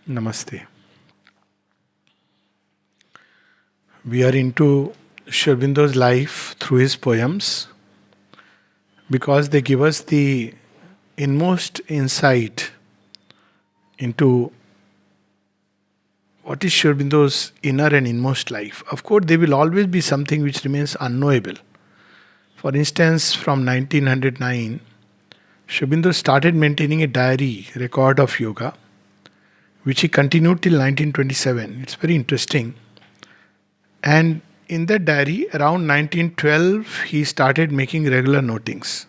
Namaste. We are into Sri Aurobindo's life through his poems because they give us the inmost insight into what is Sri Aurobindo's inner and inmost life. Of course, there will always be something which remains unknowable. For instance, from 1909, Sri Aurobindo started maintaining a diary record of yoga, which he continued till 1927. It's very interesting. And in that diary, around 1912, he started making regular notings.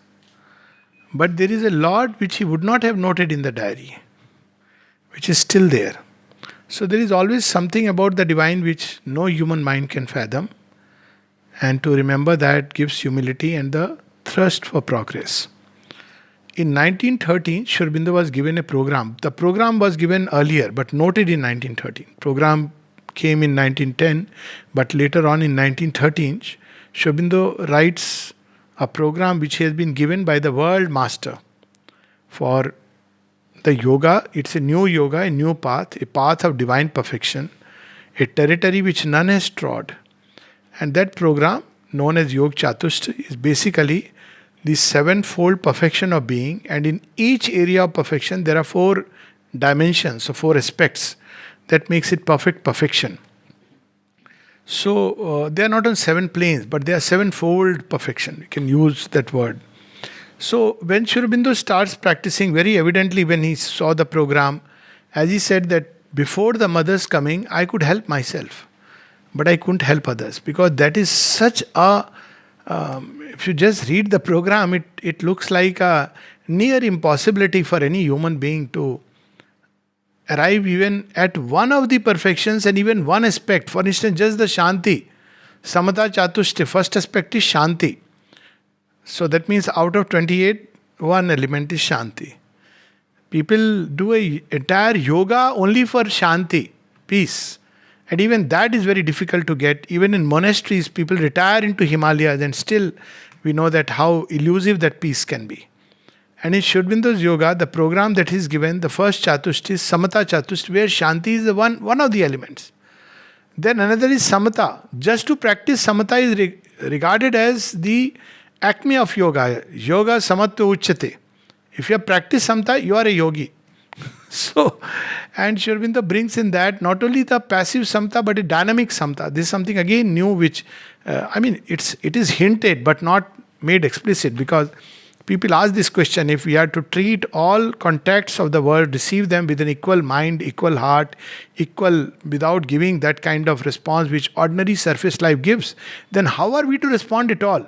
But there is a lot which he would not have noted in the diary, which is still there. So there is always something about the divine which no human mind can fathom. And to remember that gives humility and the thirst for progress. In 1913, Sri Aurobindo was given a program. The program was given earlier, but noted in 1913. Program came in 1910, but later on in 1913, Sri Aurobindo writes a program which has been given by the world master for the yoga. It's a yoga, a new path, a path of divine perfection, a territory which none has trod. And that program, known as Yog Chatusht, is basically the sevenfold perfection of being, and in each area of perfection there are four dimensions or four aspects that makes it perfection. So they are not on seven planes, but they are sevenfold perfection. You can use that word. So when Sri Aurobindo starts practicing, very evidently when he saw the program, as he said that before the mother's coming, I could help myself, but I couldn't help others, because that is such a if you just read the program, it looks like a near impossibility for any human being to arrive even at one of the perfections and even one aspect. For instance, just the Shanti, Samata Chatushti, first aspect is Shanti. So that means out of 28, one element is Shanti. People do a entire yoga only for Shanti, peace. And even that is very difficult to get. Even in monasteries, people retire into Himalayas, and still we know that how elusive that peace can be. And in Sri Aurobindo's yoga, the program that is given, the first Chatushti is Samata Chatushti, where Shanti is the one of the elements. Then another is Samata. Just to practice Samata is regarded as the acme of yoga. Yoga Samatva Uchyate. If you have practiced Samata, you are a yogi. So, and Sri Aurobindo brings in that not only the passive samta but a dynamic samta. This is something again new, which it is hinted but not made explicit, because people ask this question: if we are to treat all contacts of the world, receive them with an equal mind, equal heart, equal, without giving that kind of response which ordinary surface life gives, then how are we to respond at all?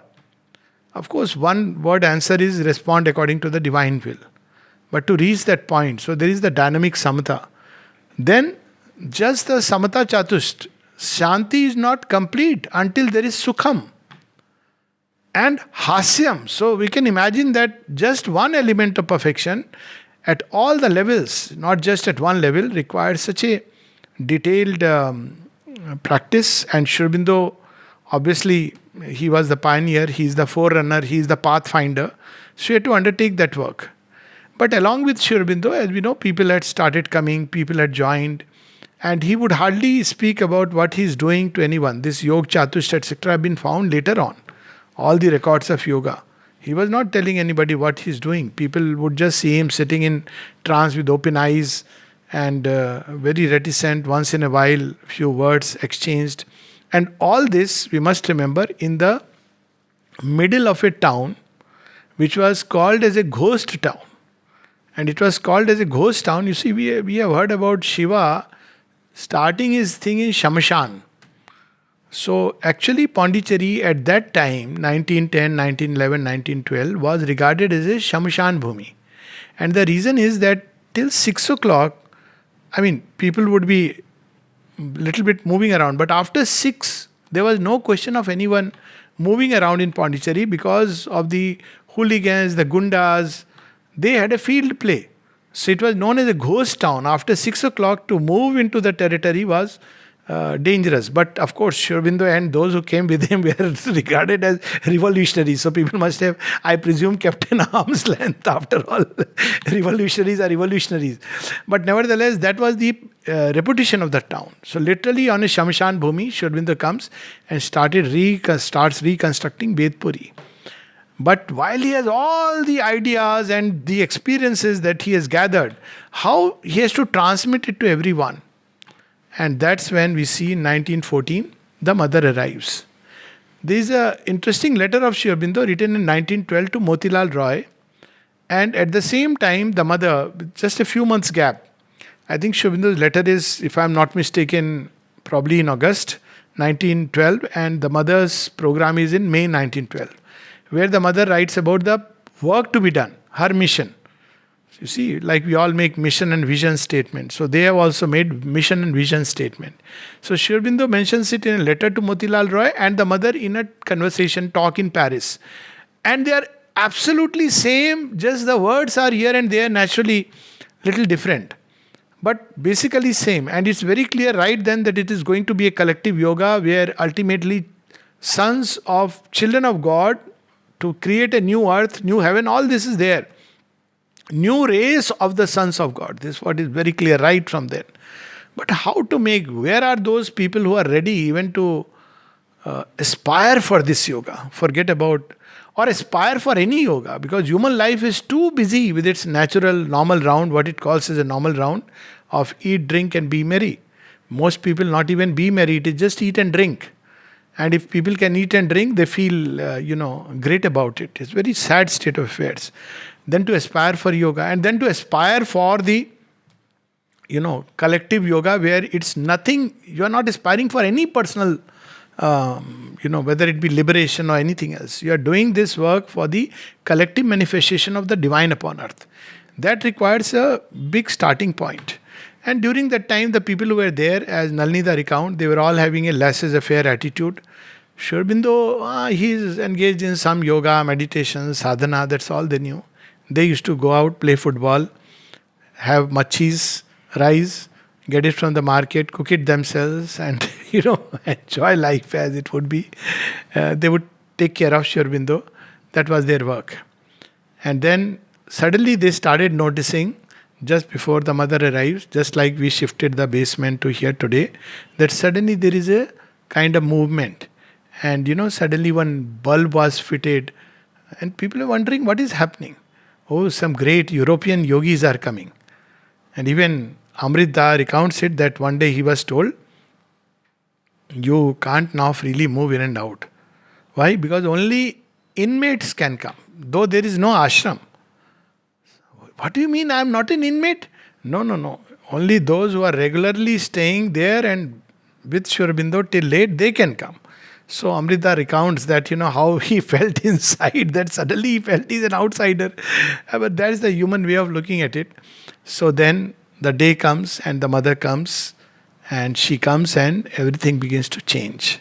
Of course, one word answer is respond according to the divine will. But to reach that point, so there is the dynamic samatha. Then, just the samatha chatusht, shanti is not complete until there is sukham and hasyam. So we can imagine that just one element of perfection at all the levels, not just at one level, requires such a detailed practice. And Sri Aurobindo, obviously, he was the pioneer, he is the forerunner, he is the pathfinder. So he had to undertake that work. But along with Sri Aurobindo, as we know, people had started coming, people had joined, and he would hardly speak about what he is doing to anyone. This Yog Chatusht, etc., have been found later on. All the records of yoga. He was not telling anybody what he is doing. People would just see him sitting in trance with open eyes and very reticent. Once in a while, few words exchanged. And all this, we must remember, in the middle of a town, which was called as a ghost town. And it was called as a ghost town. You see, we have heard about Shiva starting his thing in Shamashan. So actually Pondicherry at that time, 1910, 1911, 1912, was regarded as a Shamashan Bhumi. And the reason is that till 6 o'clock, people would be little bit moving around. But after 6, there was no question of anyone moving around in Pondicherry because of the hooligans, the gundas. They had a field play. So it was known as a ghost town. After 6 o'clock, to move into the territory was dangerous. But of course, Sri Aurobindo and those who came with him were regarded as revolutionaries. So people must have, I presume, kept an arm's length. After all, revolutionaries are revolutionaries. But nevertheless, that was the reputation of the town. So literally on a Shamshan Bhumi, Sri Aurobindo comes and starts reconstructing Bedpuri. But while he has all the ideas and the experiences that he has gathered, how he has to transmit it to everyone. And that's when we see in 1914, the mother arrives. There is an interesting letter of Sri Aurobindo written in 1912 to Motilal Roy. And at the same time, the mother, just a few months gap, I think Sri Aurobindo's letter is, if I'm not mistaken, probably in August 1912, and the mother's program is in May 1912, where the mother writes about the work to be done, her mission. You see, like we all make mission and vision statements. So they have also made mission and vision statement. So Sri Aurobindo mentions it in a letter to Motilal Roy and the mother in a conversation talk in Paris. And they are absolutely same, just the words are here and there naturally little different. But basically same. And it's very clear right then that it is going to be a collective yoga where ultimately sons of children of God to create a new earth, new heaven, all this is there. New race of the sons of God. This is what is very clear right from there. But how to make, where are those people who are ready even to aspire for this yoga? Forget about, or aspire for any yoga, because human life is too busy with its natural normal round, what it calls as a normal round of eat, drink and be merry. Most people not even be merry, it is just eat and drink. And if people can eat and drink, they feel, great about it. It's a very sad state of affairs. Then to aspire for yoga, and then to aspire for the, collective yoga where it's nothing, you are not aspiring for any personal, whether it be liberation or anything else. You are doing this work for the collective manifestation of the divine upon earth. That requires a big starting point. And during that time, the people who were there, as Nalnida recount, they were all having a laissez-faire attitude. Sri Aurobindo, he is engaged in some yoga, meditation, sadhana, that's all they knew. They used to go out, play football, have machis, rice, get it from the market, cook it themselves and, enjoy life as it would be. They would take care of Sri Aurobindo. That was their work. And then suddenly they started noticing, just before the mother arrives, just like we shifted the basement to here today, that suddenly there is a kind of movement. And suddenly one bulb was fitted and people are wondering what is happening. Oh, some great European yogis are coming. And even Amrit Da recounts it that one day he was told, you can't now freely move in and out. Why? Because only inmates can come, though there is no ashram. What do you mean I am not an inmate? No. Only those who are regularly staying there and with Sri Aurobindo till late, they can come. So Amrita recounts that, how he felt inside, that suddenly he felt he's an outsider. But that is the human way of looking at it. So then the day comes and the mother comes and she comes and everything begins to change.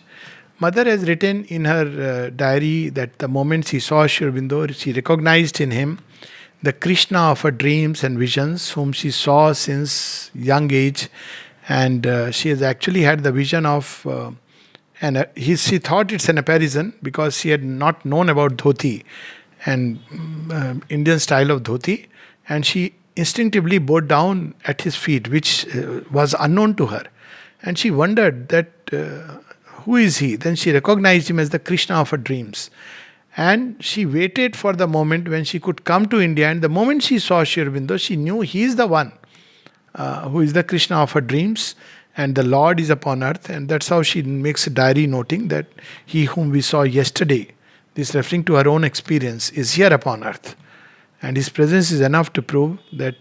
Mother has written in her diary that the moment she saw Sri Aurobindo, she recognized in him the Krishna of her dreams and visions, whom she saw since young age. And she has actually had the vision of, she thought it's an apparition because she had not known about dhoti and Indian style of dhoti. And she instinctively bowed down at his feet, which was unknown to her. And she wondered that, who is he? Then she recognized him as the Krishna of her dreams. And she waited for the moment when she could come to India. And the moment she saw Sri Aurobindo, she knew he is the one who is the Krishna of her dreams. And the Lord is upon earth. And that's how she makes a diary noting that he whom we saw yesterday, this referring to her own experience, is here upon earth. And his presence is enough to prove that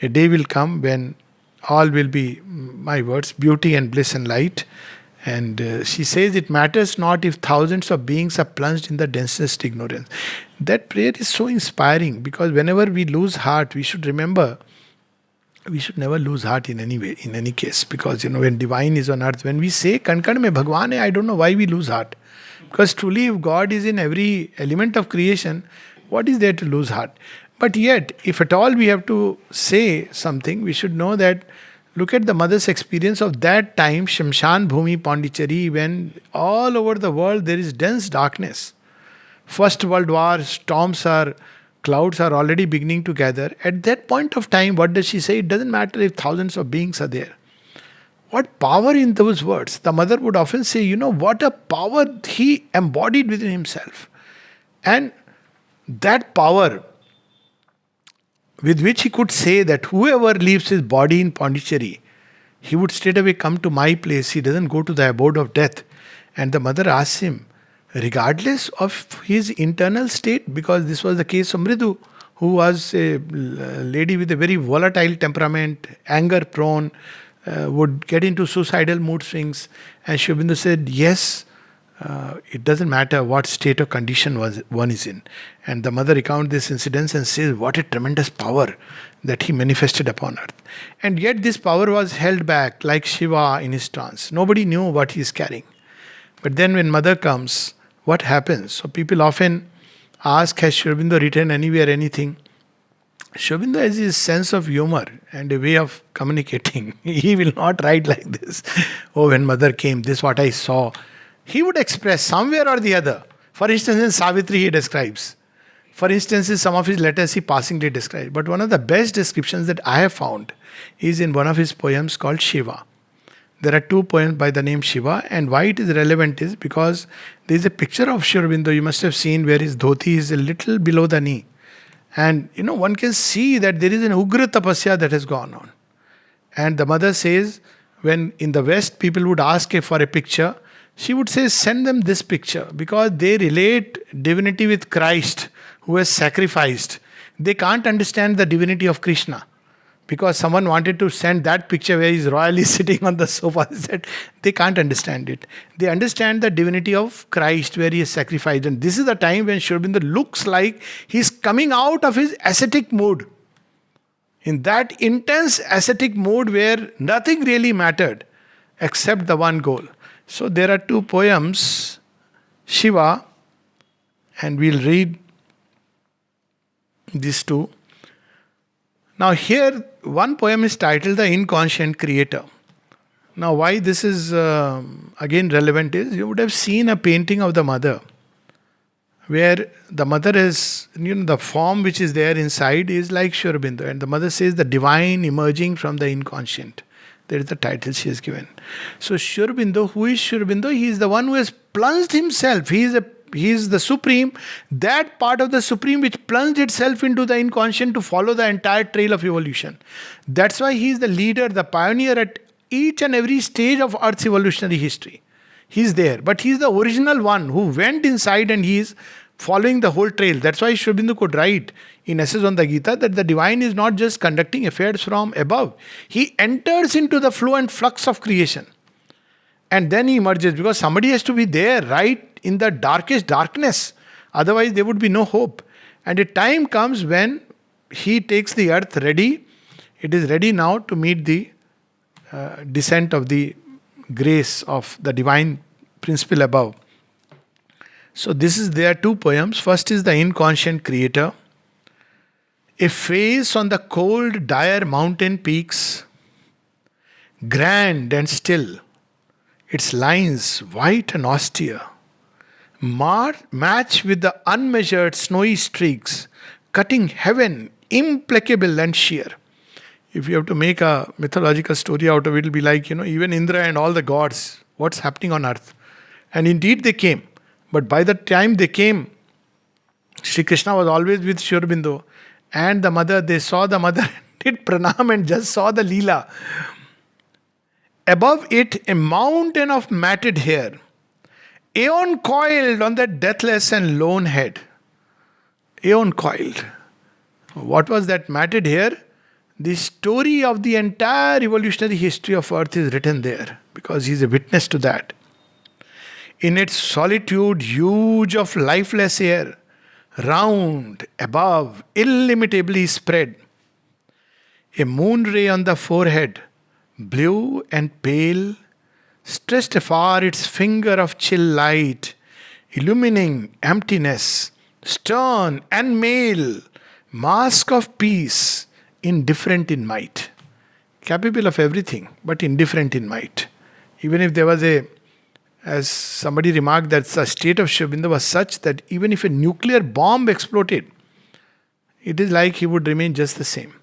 a day will come when all will be, my words, beauty and bliss and light. And she says it matters not if thousands of beings are plunged in the densest ignorance. That prayer is so inspiring because whenever we lose heart, we should remember we should never lose heart in any way, in any case. Because when divine is on earth, when we say Kan Kan mein Bhagwan hai, I don't know why we lose heart. Because truly if God is in every element of creation, what is there to lose heart? But yet, if at all we have to say something, we should know that Look at the mother's experience of that time, Shamshan Bhumi Pondicherry, when all over the world there is dense darkness. First World War, clouds are already beginning to gather. At that point of time, what does she say? It doesn't matter if thousands of beings are there. What power in those words. The mother would often say, what a power he embodied within himself. And that power with which he could say that whoever leaves his body in Pondicherry, he would straight away come to my place. He doesn't go to the abode of death. And the mother asks him, regardless of his internal state, because this was the case of Mridu, who was a lady with a very volatile temperament, anger prone, would get into suicidal mood swings. And Shiva Aurobindo said, yes, it doesn't matter what state or condition one is in. And the mother recounts this incident and says, what a tremendous power that he manifested upon earth. And yet this power was held back like Shiva in his trance. Nobody knew what he is carrying. But then when mother comes, what happens? So people often ask, has Shiva Aurobindo written anywhere anything? Shiva Aurobindo has his sense of humor and a way of communicating. He will not write like this. Oh, when mother came, this is what I saw. He would express somewhere or the other. For instance, in Savitri he describes. For instance, in some of his letters he passingly describes. But one of the best descriptions that I have found is in one of his poems called Shiva. There are two poems by the name Shiva, and why it is relevant is because there is a picture of Shiva Aurobindo you must have seen where his dhoti is a little below the knee. And one can see that there is an ugra tapasya that has gone on. And the mother says, when in the West people would ask for a picture, she would say, send them this picture, because they relate divinity with Christ who has sacrificed. They can't understand the divinity of Krishna. Because someone wanted to send that picture where he's royally sitting on the sofa. They can't understand it. They understand the divinity of Christ where he is sacrificed. And this is the time when Shiva Aurobindo looks like he's coming out of his ascetic mood. In that intense ascetic mood where nothing really mattered except the one goal. So there are two poems, Shiva, and we'll read these two. Now here, one poem is titled The Inconscient Creator. Now why this is again relevant is, you would have seen a painting of the mother, where the mother is, the form which is there inside is like Shiva Aurobindo. And the mother says the divine emerging from the inconscient. That is the title she has given. So Shiva Aurobindo, who is Shiva Aurobindo? He is the one who has plunged himself. He is the supreme, that part of the supreme which plunged itself into the inconscient to follow the entire trail of evolution. That's why he is the leader, the pioneer at each and every stage of Earth's evolutionary history. He's there. But he's the original one who went inside and he is following the whole trail. That's why Shiva Aurobindo could write in Essays on the Gita that the divine is not just conducting affairs from above. He enters into the flow and flux of creation. And then he emerges, because somebody has to be there right in the darkest darkness. Otherwise there would be no hope. And a time comes when he takes the earth ready. It is ready now to meet the descent of the grace of the divine principle above. So there are two poems. First is The Inconscient Creator. A face on the cold, dire mountain peaks, grand and still, its lines white and austere, match with the unmeasured snowy streaks, cutting heaven implacable and sheer. If you have to make a mythological story out of it, it will be like, even Indra and all the gods, what's happening on earth. And indeed they came. But by the time they came, Sri Krishna was always with Shiva Aurobindo. And the mother, they saw the mother, did pranam and just saw the Leela. Above it, a mountain of matted hair, Aeon-coiled on that deathless and lone head. Aeon-coiled. What was that matted hair? The story of the entire evolutionary history of Earth is written there, because he is a witness to that. In its solitude, huge of lifeless air, round, above, illimitably spread. A moon ray on the forehead, blue and pale, stretched afar its finger of chill light, illumining emptiness, stern and male, mask of peace, indifferent in might. capable of everything, but indifferent in might. Even if there was as somebody remarked, that the state of Shiva Aurobindo was such that even if a nuclear bomb exploded, it is like he would remain just the same.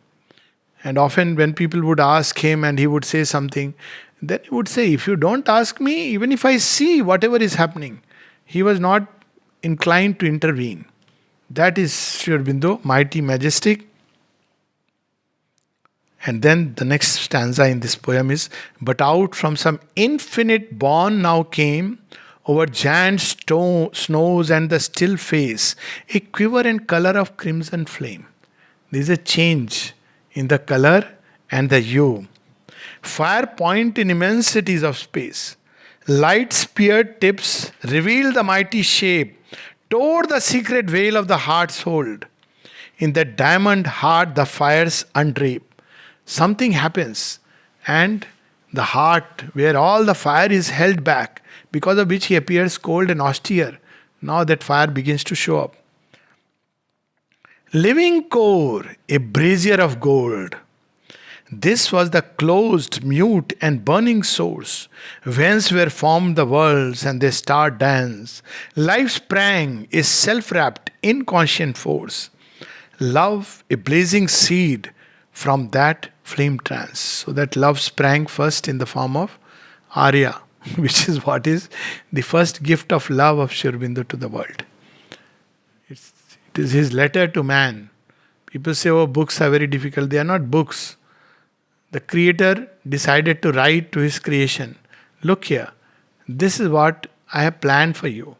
And often when people would ask him and he would say something, then he would say, if you don't ask me, even if I see whatever is happening, he was not inclined to intervene. That is Sri Aurobindo, mighty, majestic. And then the next stanza in this poem is, but out from some infinite bourne now came, over giant snows and the still face, a quiver and color of crimson flame. There is a change in the color and the hue. Fire point in immensities of space. Light speared tips reveal the mighty shape, tore the secret veil of the heart's hold. In the diamond heart the fires undrape. Something happens, and the heart, where all the fire is held back, because of which he appears cold and austere, now that fire begins to show up. Living core, a brazier of gold. This was the closed, mute, and burning source, whence were formed the worlds and their star dance. Life sprang, a self-wrapped, inconscient force. Love, a blazing seed from that flame trance. So that love sprang first in the form of Arya, which is what is the first gift of love of Sri Aurobindo to the world. It is his letter to man. People say, oh, books are very difficult. They are not books. The Creator decided to write to his creation, look here, this is what I have planned for you.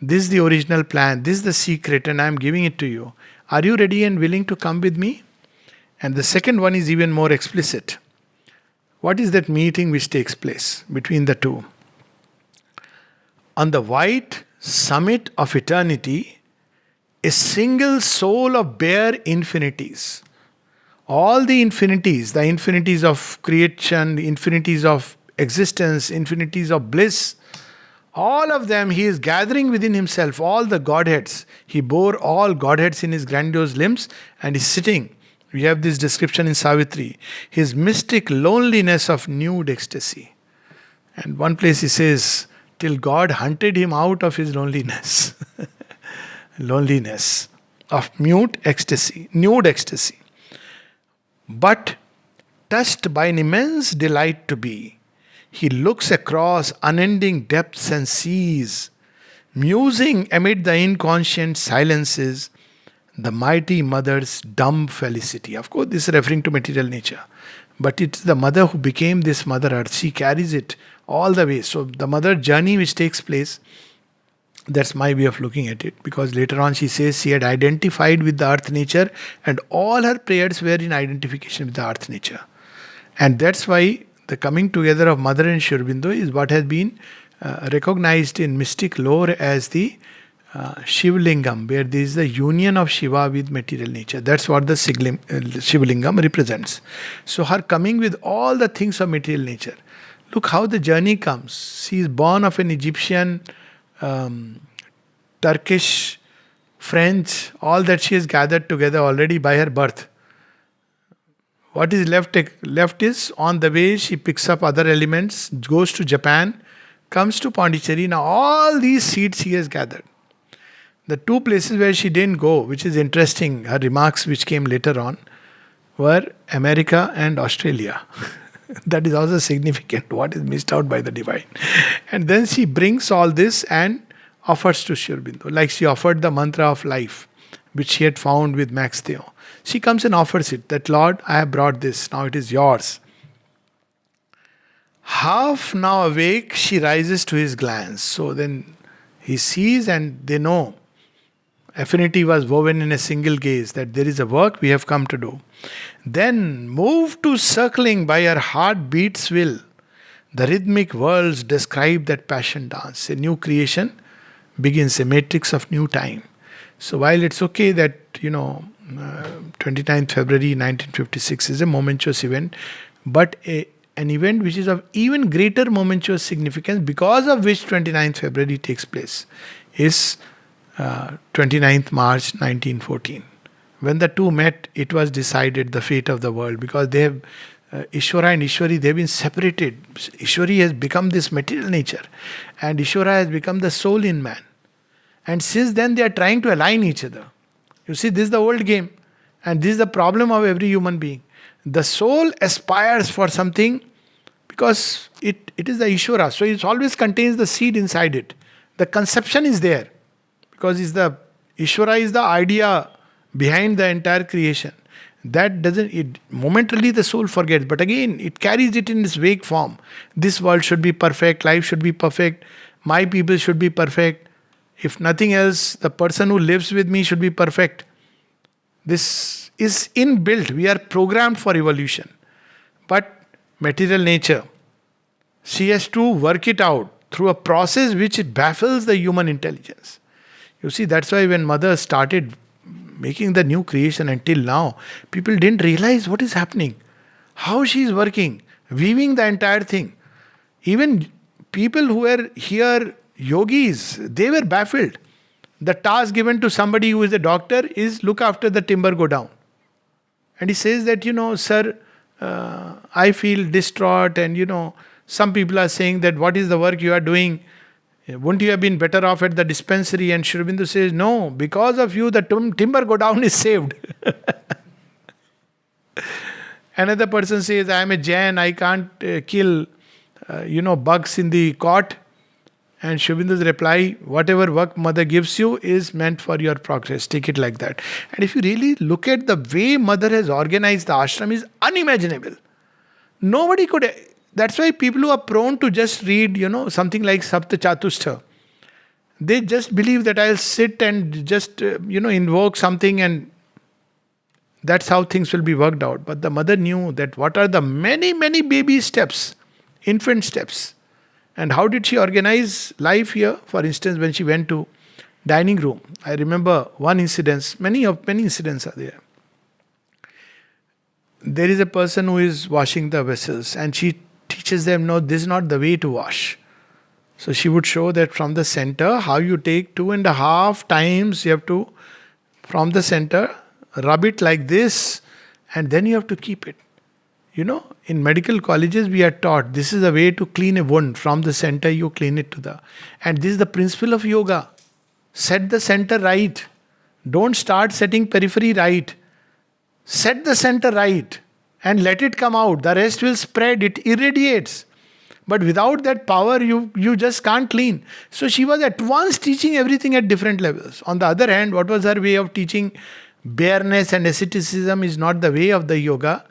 This is the original plan. This is the secret, and I am giving it to you. Are you ready and willing to come with me? And the second one is even more explicit. What is that meeting which takes place between the two? On the white summit of eternity, a single soul of bare infinities. All the infinities of creation, the infinities of existence, infinities of bliss, all of them he is gathering within himself, all the Godheads. He bore all Godheads in his grandiose limbs and is sitting. We have this description in Savitri. His mystic loneliness of nude ecstasy. And one place he says, till God hunted him out of his loneliness. Loneliness of mute ecstasy, nude ecstasy. But touched by an immense delight to be, he looks across unending depths and seas, musing amid the inconscient silences, the mighty mother's dumb felicity. Of course, this is referring to material nature. But it's the mother who became this Mother Earth. She carries it all the way. So the mother journey which takes place, that's my way of looking at it. Because later on she says she had identified with the earth nature and all her prayers were in identification with the earth nature. And that's why the coming together of Mother and Sri Aurobindo is what has been recognized in mystic lore as the Shiva Lingam, where there is the union of Shiva with material nature. That's what the Shiva Lingam represents. So her coming with all the things of material nature. Look how the journey comes. She is born of an Egyptian, Turkish, French, all that she has gathered together already by her birth. What is left is on the way she picks up other elements, goes to Japan, comes to Pondicherry. Now all these seeds she has gathered. The two places where she didn't go, which is interesting, her remarks which came later on, were America and Australia. That is also significant, what is missed out by the divine. And then she brings all this and offers to Sri Aurobindo, like she offered the mantra of life, which she had found with Max Theo. She comes and offers it, that Lord, I have brought this, now it is yours. Half now awake, she rises to his glance. So then he sees and they know. Affinity was woven in a single gaze, that there is a work we have come to do. Then, moved to circling by her heartbeat's will, the rhythmic worlds describe that passion dance. A new creation begins, a matrix of new time. So while it's okay that, 29th February 1956 is a momentous event, but an event which is of even greater momentous significance, because of which 29th February takes place, is 29th March 1914. When the two met, it was decided the fate of the world, because they have Ishvara and Ishwari, they've been separated. Ishwari has become this material nature, and Ishvara has become the soul in man. And since then, they are trying to align each other. You see, this is the old game, and this is the problem of every human being. The soul aspires for something because it is the Ishvara, so it always contains the seed inside it. The conception is there because Ishvara is the idea behind the entire creation. That doesn't, momentarily the soul forgets, but again it carries it in its vague form. This world should be perfect, life should be perfect, my people should be perfect. If nothing else, the person who lives with me should be perfect. This is inbuilt. We are programmed for evolution. But material nature, she has to work it out through a process which baffles the human intelligence. You see, that's why when Mother started making the new creation until now, people didn't realize what is happening, how she is working, weaving the entire thing. Even people who were here, yogis, they were baffled. The task given to somebody who is a doctor is look after the timber go down. And he says that, sir, I feel distraught, and some people are saying that what is the work you are doing? Wouldn't you have been better off at the dispensary? And Sri Aurobindo says, no, because of you, the timber go down is saved. Another person says, I am a Jain, I can't kill, bugs in the court. And Sri Aurobindo's reply, whatever work Mother gives you is meant for your progress. Take it like that. And if you really look at the way Mother has organized the ashram is unimaginable. Nobody could. That's why people who are prone to just read, something like Sapta Chatushtha, they just believe that I'll sit and just, invoke something and that's how things will be worked out. But the Mother knew that what are the many, many baby steps, infant steps. And how did she organize life here? For instance, when she went to dining room, I remember one incident, many incidents are there. There is a person who is washing the vessels and she teaches them, no, this is not the way to wash. So she would show that from the center, how you take 2.5 times, you have to, from the center, rub it like this, and then you have to keep it. In medical colleges, we are taught this is the way to clean a wound. From the center, you clean it to the. And this is the principle of yoga. Set the center right. Don't start setting periphery right. Set the center right and let it come out. The rest will spread. It irradiates. But without that power, you just can't clean. So she was at once teaching everything at different levels. On the other hand, what was her way of teaching? Bareness and asceticism is not the way of the yoga.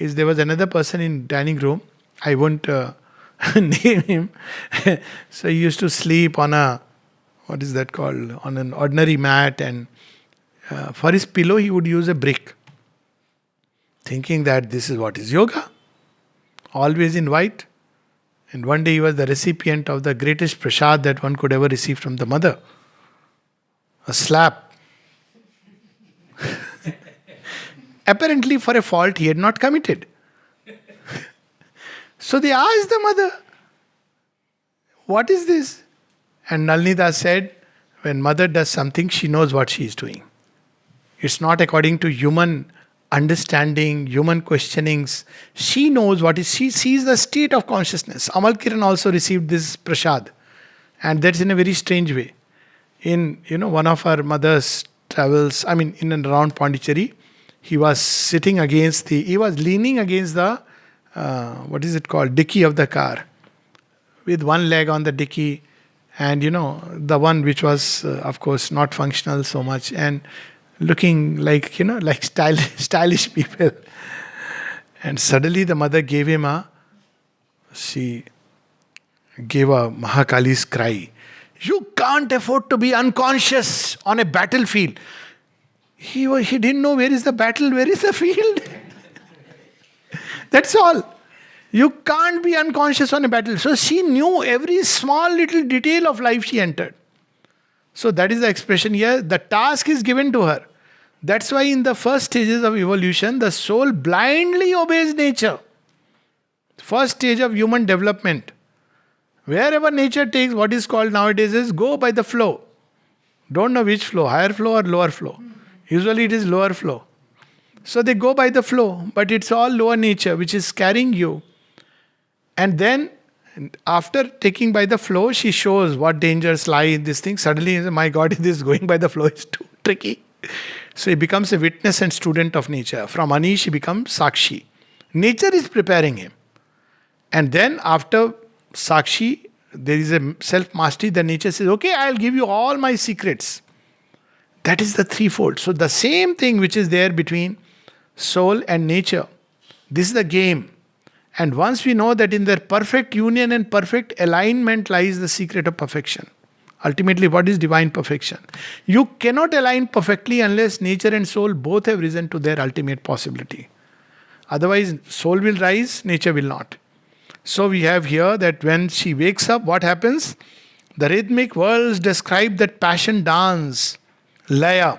There was another person in dining room. I won't name him. So he used to sleep on what is that called? On an ordinary mat, and for his pillow he would use a brick. Thinking that this is what is yoga. Always in white. And one day he was the recipient of the greatest prasad that one could ever receive from the Mother. A slap. Apparently for a fault he had not committed. So they asked the Mother, what is this? And Nalnida said, when Mother does something, she knows what she is doing. It's not according to human understanding, human questionings. She knows what is, she sees the state of consciousness. Amal Kiran also received this prasad. And that's in a very strange way. In, one of our mother's travels, in and around Pondicherry, he was leaning against the, dicky of the car, with one leg on the dicky, and the one which was, of course, not functional so much, and looking like, like stylish people. And suddenly the Mother gave him she gave a Mahakali's cry. You can't afford to be unconscious on a battlefield. He didn't know where is the battle, where is the field. That's all. You can't be unconscious on a battle. So she knew every small little detail of life she entered. So that is the expression here. The task is given to her. That's why in the first stages of evolution, the soul blindly obeys nature. First stage of human development. Wherever nature takes what is called nowadays is go by the flow. Don't know which flow, higher flow or lower flow. Usually it is lower flow. So they go by the flow, but it's all lower nature which is carrying you. And then, after taking by the flow, she shows what dangers lie in this thing. Suddenly, my God, this going by the flow is too tricky. So he becomes a witness and student of nature. From Anish, he becomes Sakshi. Nature is preparing him. And then, after Sakshi, there is a self-mastery. The nature says, okay, I'll give you all my secrets. That is the threefold. So the same thing which is there between soul and nature. This is the game. And once we know that in their perfect union and perfect alignment lies the secret of perfection. Ultimately, what is divine perfection? You cannot align perfectly unless nature and soul both have risen to their ultimate possibility. Otherwise, soul will rise, nature will not. So we have here that when she wakes up, what happens? The rhythmic worlds describe that passion dance, Laya.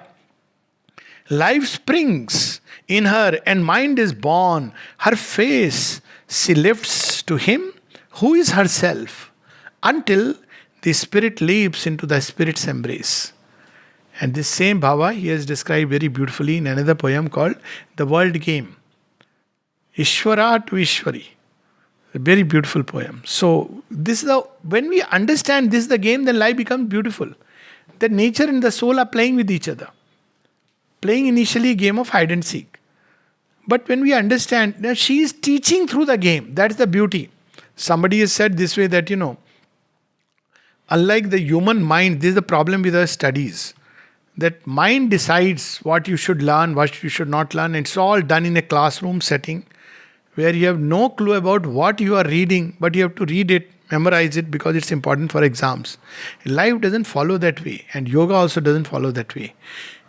Life springs in her and mind is born. Her face she lifts to him who is herself until the spirit leaps into the spirit's embrace. And this same bhava he has described very beautifully in another poem called The World Game. Ishvara to Ishvari. A very beautiful poem. So this is when we understand this is the game, then life becomes beautiful. That nature and the soul are playing with each other. Playing initially a game of hide and seek. But when we understand, now she is teaching through the game. That's the beauty. Somebody has said this way that, unlike the human mind, this is the problem with our studies. That mind decides what you should learn, what you should not learn. It's all done in a classroom setting where you have no clue about what you are reading, but you have to read it, memorize it because it's important for exams. Life doesn't follow that way, and yoga also doesn't follow that way.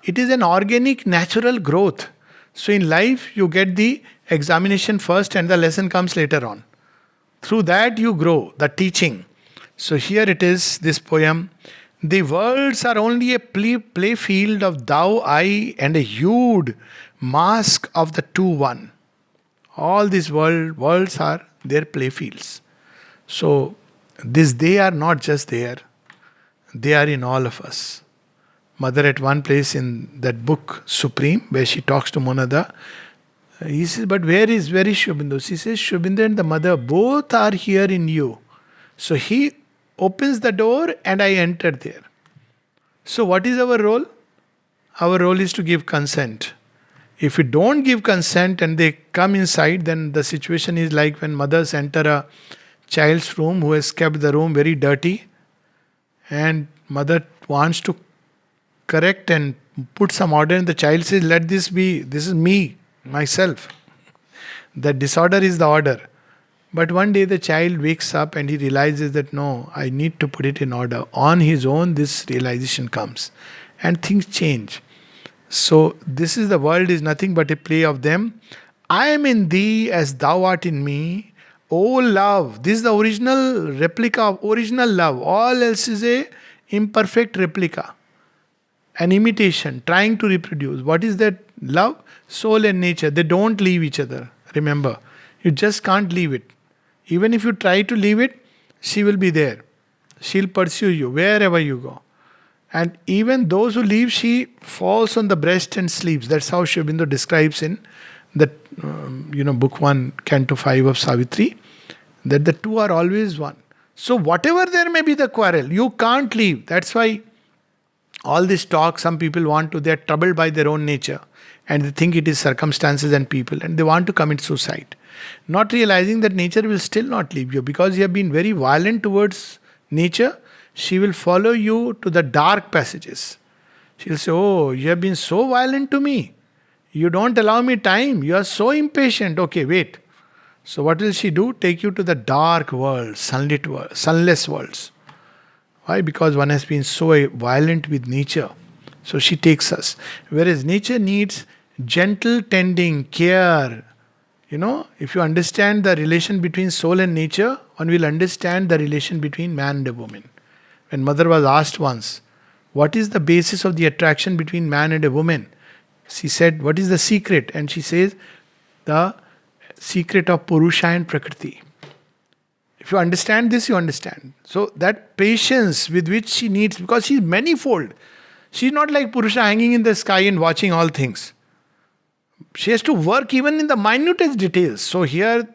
It is an organic, natural growth. So in life, you get the examination first and the lesson comes later on. Through that you grow, the teaching. So here it is, this poem. The worlds are only a play field of thou, I, and a hued mask of the two one. All these worlds are their play fields. So they are not just there. They are in all of us. Mother at one place in that book, Supreme, where she talks to Monada, he says, but where is Sri Aurobindo? She says, Sri Aurobindo and the mother, both are here in you. So he opens the door and I enter there. So what is our role? Our role is to give consent. If we don't give consent and they come inside, then the situation is like when mothers enter a child's room who has kept the room very dirty, and mother wants to correct and put some order, and the child says, let this be, this is me, myself. The disorder is the order. But one day the child wakes up and he realizes that no, I need to put it in order. On his own, this realization comes and things change. So this is the world is nothing but a play of them. I am in thee as thou art in me. Oh love, this is the original replica of original love. All else is a imperfect replica. An imitation, trying to reproduce. What is that love? Soul and nature. They don't leave each other. Remember, you just can't leave it. Even if you try to leave it, she will be there. She'll pursue you wherever you go. And even those who leave, she falls on the breast and sleeps. That's how Sri Aurobindo describes in that, book 1, Canto 5 of Savitri, that the two are always one. So whatever there may be the quarrel, you can't leave. That's why all this talk, some people they're troubled by their own nature and they think it is circumstances and people and they want to commit suicide. Not realizing that nature will still not leave you because you have been very violent towards nature. She will follow you to the dark passages. She'll say, oh, you have been so violent to me. You don't allow me time. You are so impatient. Okay, wait. So what will she do? Take you to the dark world, sunlit world, sunless worlds. Why? Because one has been so violent with nature. So she takes us. Whereas nature needs gentle tending, care. If you understand the relation between soul and nature, one will understand the relation between man and a woman. When mother was asked once, what is the basis of the attraction between man and a woman? She said, what is the secret? And she says, the secret of Purusha and Prakriti. If you understand this, you understand. So that patience with which she needs, because she is manifold. She is not like Purusha hanging in the sky and watching all things. She has to work even in the minutest details. So here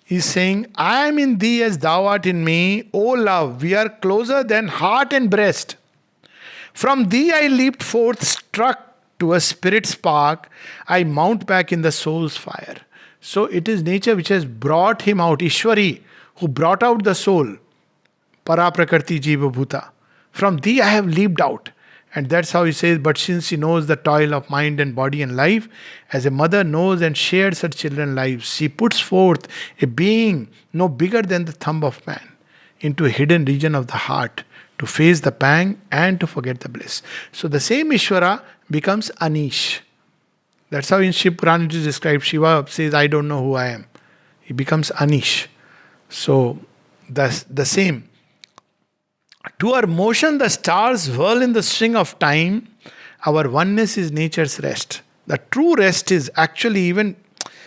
he's saying, I am in thee as thou art in me. O love, we are closer than heart and breast. From thee I leaped forth, struck to a spirit spark. I mount back in the soul's fire. So it is nature which has brought him out, Ishwari, who brought out the soul. Para prakriti jiva bhuta. From thee I have leaped out. And that's how he says, but since she knows the toil of mind and body and life, as a mother knows and shares her children's lives, she puts forth a being no bigger than the thumb of man into a hidden region of the heart to face the pang and to forget the bliss. So the same Ishvara becomes Anish. That's how in Shiv Purana it is described. Shiva says, I don't know who I am. He becomes Anish. So the same. To our motion, the stars whirl in the swing of time. Our oneness is nature's rest. The true rest is actually even,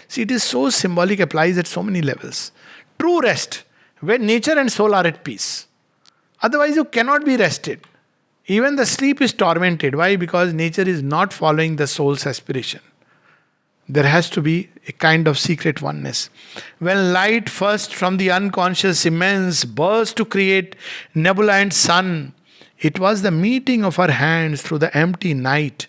see, it is so symbolic, applies at so many levels. True rest, when nature and soul are at peace. Otherwise, you cannot be rested. Even the sleep is tormented. Why? Because nature is not following the soul's aspiration. There has to be a kind of secret oneness. When light first from the unconscious immense burst to create nebula and sun, it was the meeting of our hands through the empty night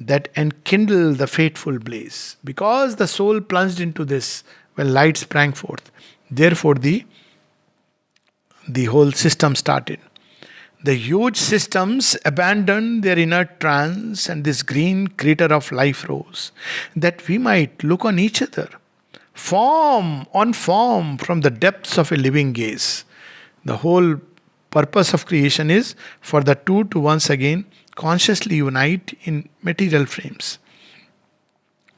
that enkindled the fateful blaze. Because the soul plunged into this when light sprang forth, therefore the whole system started. The huge systems abandoned their inert trance, and this green crater of life rose, that we might look on each other, form on form from the depths of a living gaze. The whole purpose of creation is for the two to once again consciously unite in material frames.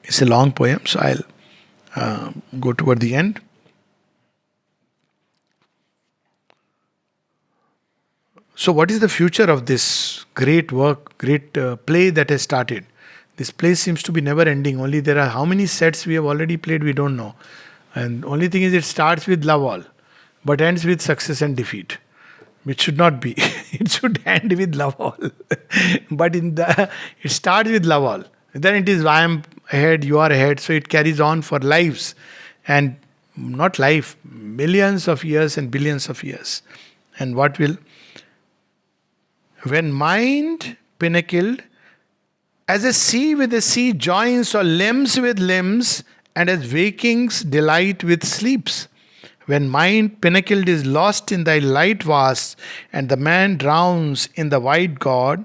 It's a long poem, so I'll go toward the end. So what is the future of this great work, great play that has started? This play seems to be never ending. Only there are how many sets we have already played, we don't know. And only thing is it starts with love all, but ends with success and defeat. Which should not be. It should end with love all. But it starts with love all. Then it is I am ahead, you are ahead. So it carries on for lives. And not life, millions of years and billions of years. And what will... When mind pinnacled, as a sea with a sea joins, or limbs with limbs, and as wakings delight with sleeps. When mind pinnacled is lost in thy light vast, and the man drowns in the wide God,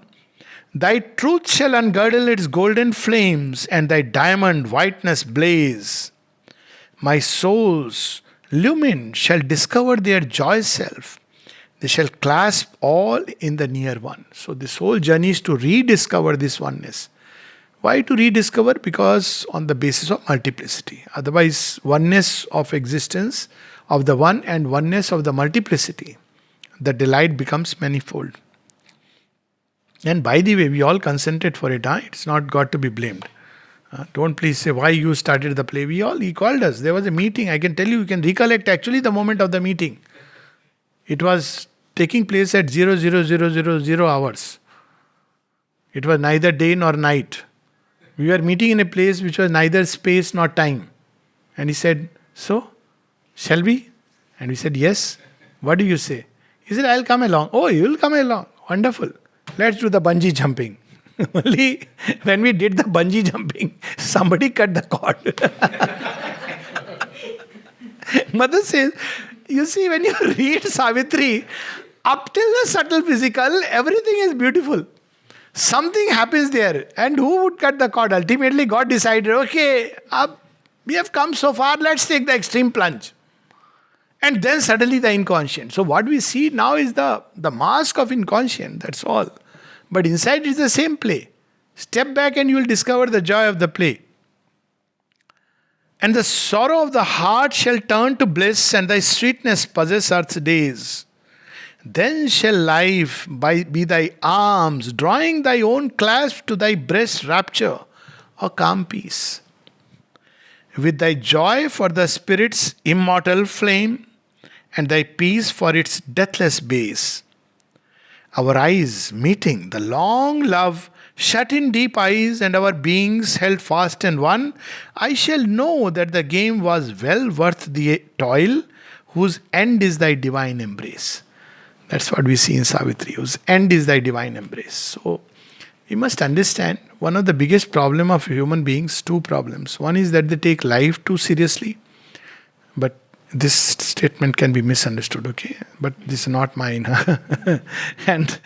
thy truth shall ungirdle its golden flames, and thy diamond whiteness blaze. My souls, lumined, shall discover their joyous self. They shall clasp all in the near one. So this whole journey is to rediscover this oneness. Why to rediscover? Because on the basis of multiplicity. Otherwise, oneness of existence of the one and oneness of the multiplicity, the delight becomes manifold. And by the way, we all consented for it. It's not got to be blamed. Don't please say why you started the play. He called us. There was a meeting. I can tell you can recollect actually the moment of the meeting. It was taking place at 00:00 hours. It was neither day nor night. We were meeting in a place which was neither space nor time. And he said, so, shall we? And we said, yes. What do you say? He said, I'll come along. Oh, you will come along. Wonderful. Let's do the bungee jumping. Only when we did the bungee jumping, somebody cut the cord. Mother says, you see, when you read Savitri, up till the subtle physical, everything is beautiful. Something happens there. And who would cut the cord? Ultimately, God decided, okay, we have come so far, let's take the extreme plunge. And then suddenly the inconscient. So what we see now is the mask of inconscient, that's all. But inside is the same play. Step back and you will discover the joy of the play. And the sorrow of the heart shall turn to bliss, and thy sweetness possess earth's days. Then shall life be thy arms, drawing thy own clasp to thy breast rapture, or calm peace. With thy joy for the spirit's immortal flame, and thy peace for its deathless base. Our eyes meeting, the long love Shut in deep eyes and our beings held fast and one, I shall know that the game was well worth the toil, whose end is thy divine embrace. That's what we see in Savitri, whose end is thy divine embrace. So we must understand one of the biggest problem of human beings, two problems. One is that they take life too seriously, but this statement can be misunderstood, okay? But this is not mine. And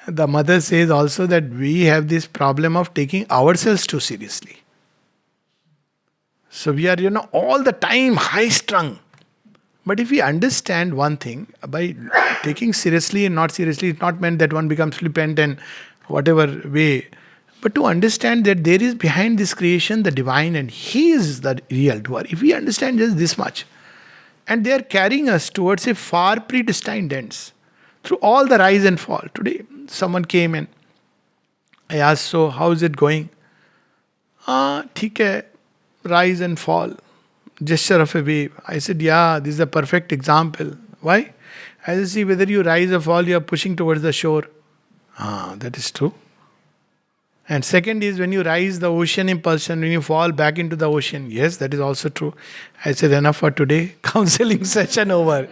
the mother says also that we have this problem of taking ourselves too seriously. So we are, all the time high strung. But if we understand one thing, by taking seriously and not seriously, it's not meant that one becomes flippant and whatever way. But to understand that there is behind this creation the divine and He is the real doer. If we understand just this much, and they are carrying us towards a far predestined ends through all the rise and fall. Today, someone came and I asked, so how is it going? ठीक है, rise and fall, gesture of a wave. I said, yeah, this is a perfect example. Why? I said, see, whether you rise or fall, you are pushing towards the shore. That is true. And second is when you rise, the ocean impulsion, when you fall back into the ocean. Yes, that is also true. I said, enough for today. Counseling session over.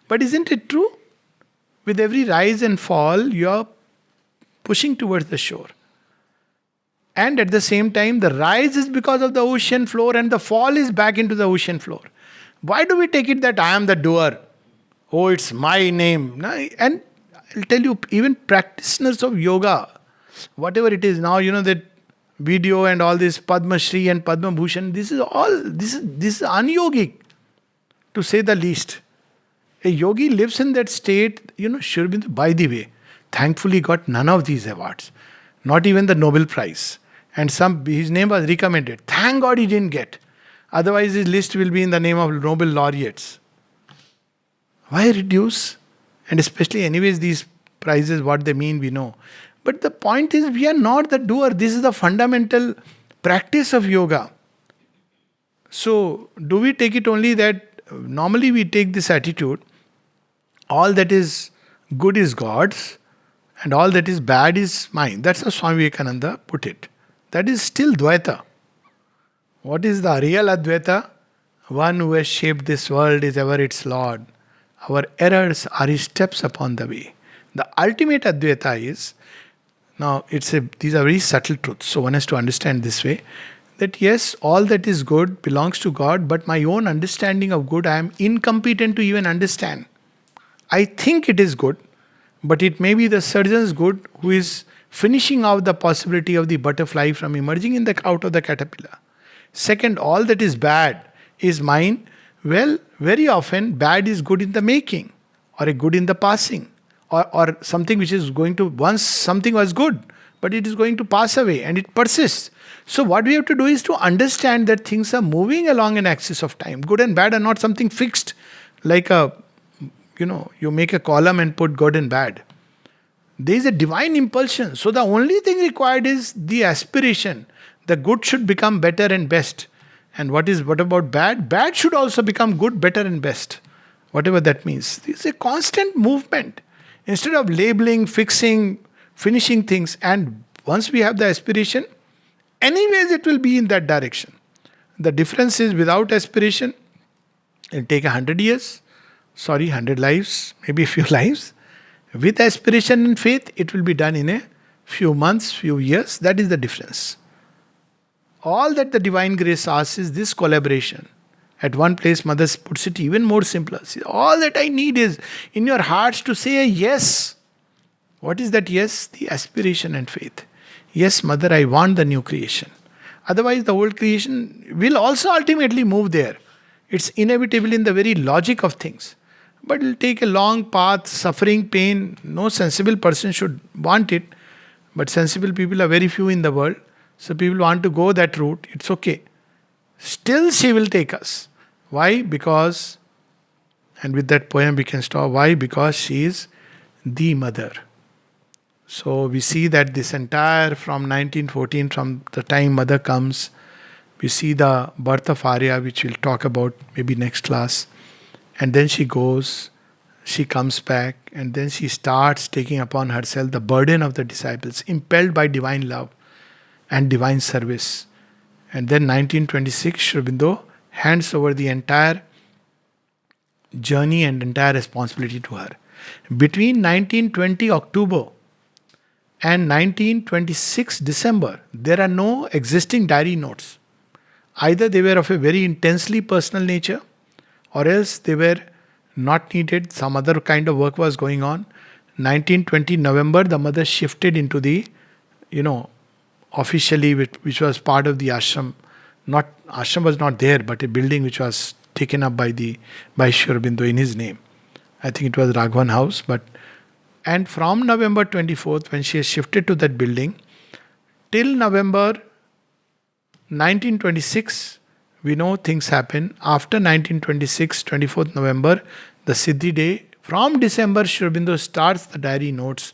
But isn't it true? With every rise and fall, you are pushing towards the shore. And at the same time, the rise is because of the ocean floor and the fall is back into the ocean floor. Why do we take it that I am the doer? Oh, it's my name. And I'll tell you, even practitioners of yoga, whatever it is now, that video and all this Padma Shri and Padma Bhushan, this is unyogic, to say the least. A yogi lives in that state, Sri Aurobindo, by the way, thankfully got none of these awards, not even the Nobel Prize. And his name was recommended. Thank God he didn't get. Otherwise his list will be in the name of Nobel laureates. Why reduce? And especially anyways these prizes, what they mean we know. But the point is, we are not the doer. This is the fundamental practice of yoga. So, do we take it only that normally we take this attitude, all that is good is God's and all that is bad is mine. That's how Swami Vivekananda put it. That is still Dvaita. What is the real Advaita? One who has shaped this world is ever its Lord. Our errors are his steps upon the way. The ultimate Advaita is, now these are very subtle truths, so one has to understand this way, that yes, all that is good belongs to God, but my own understanding of good I am incompetent to even understand. I think it is good, but it may be the surgeon's good who is finishing out the possibility of the butterfly from emerging out of the caterpillar. Second, all that is bad is mine. Well, very often bad is good in the making or a good in the passing. Or something which is going to, once something was good, but it is going to pass away and it persists. So what we have to do is to understand that things are moving along an axis of time. Good and bad are not something fixed, like you make a column and put good and bad. There is a divine impulsion. So the only thing required is the aspiration. The good should become better and best. And what about bad? Bad should also become good, better and best. Whatever that means. It's a constant movement. Instead of labeling, fixing, finishing things, and once we have the aspiration, anyways it will be in that direction. The difference is without aspiration, it'll take 100 years, 100 lives, maybe a few lives. With aspiration and faith, it will be done in a few months, few years. That is the difference. All that the divine grace asks is this collaboration. At one place, Mother puts it even more simpler. See, all that I need is in your hearts to say a yes. What is that yes? The aspiration and faith. Yes, Mother, I want the new creation. Otherwise, the old creation will also ultimately move there. It's inevitable in the very logic of things. But it will take a long path, suffering, pain. No sensible person should want it. But sensible people are very few in the world. So people want to go that route. It's okay. Still she will take us. Why? Because, and with that poem we can stop. Why? Because she is the mother. So we see that this entire from 1914, from the time Mother comes, we see the birth of Arya, which we'll talk about maybe next class. And then she goes, she comes back, and then she starts taking upon herself the burden of the disciples, impelled by divine love and divine service. And then 1926, Sri Aurobindo hands over the entire journey and entire responsibility to her. Between 1920 October and 1926 December, there are no existing diary notes. Either they were of a very intensely personal nature, or else they were not needed. Some other kind of work was going on. 1920 November, the mother shifted into the, officially, which was part of the ashram. Not ashram was not there, but a building which was taken up by Sri Aurobindo in his name. I think it was Raghavan House. And from November 24th, when she has shifted to that building, till November 1926, we know things happen. After 1926, 24th November, the Siddhi day. From December, Sri Aurobindo starts the diary notes,